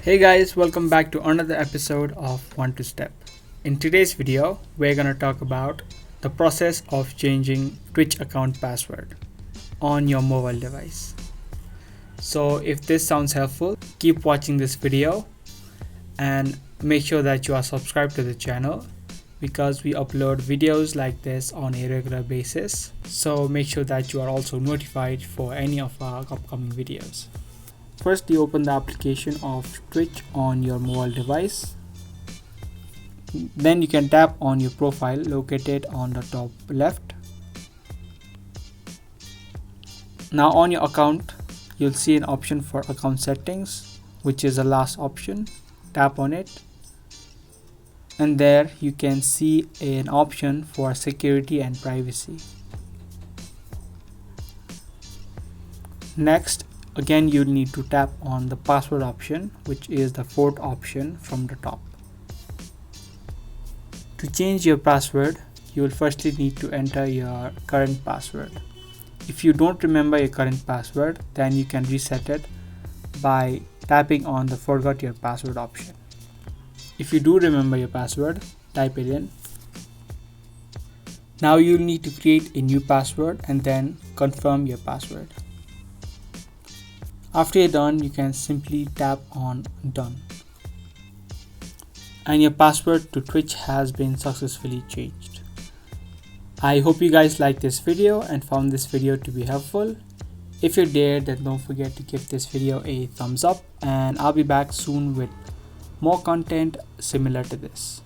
Hey guys, welcome back to another episode of One to Step. In today's video, we're gonna talk about the process of changing Twitch account password on your mobile device. So if this sounds helpful, keep watching this video and make sure that you are subscribed to the channel because we upload videos like this on a regular basis. So make sure that you are also notified for any of our upcoming videos. First, you open the application of Twitch on your mobile device. Then you can tap on your profile located on the top left. Now on your account, you'll see an option for account settings, which is the last option. Tap on it. And there you can see an option for security and privacy. Next, again you'll need to tap on the password option, which is the fourth option from the top. To change your password, you will firstly need to enter your current password. If you don't remember your current password, then you can reset it by tapping on the forgot your password option. If you do remember your password, type it in. Now you'll need to create a new password and then confirm your password. After you're done, you can simply tap on done. And your password to Twitch has been successfully changed. I hope you guys liked this video and found this video to be helpful. If you did, then don't forget to give this video a thumbs up, and I'll be back soon with more content similar to this.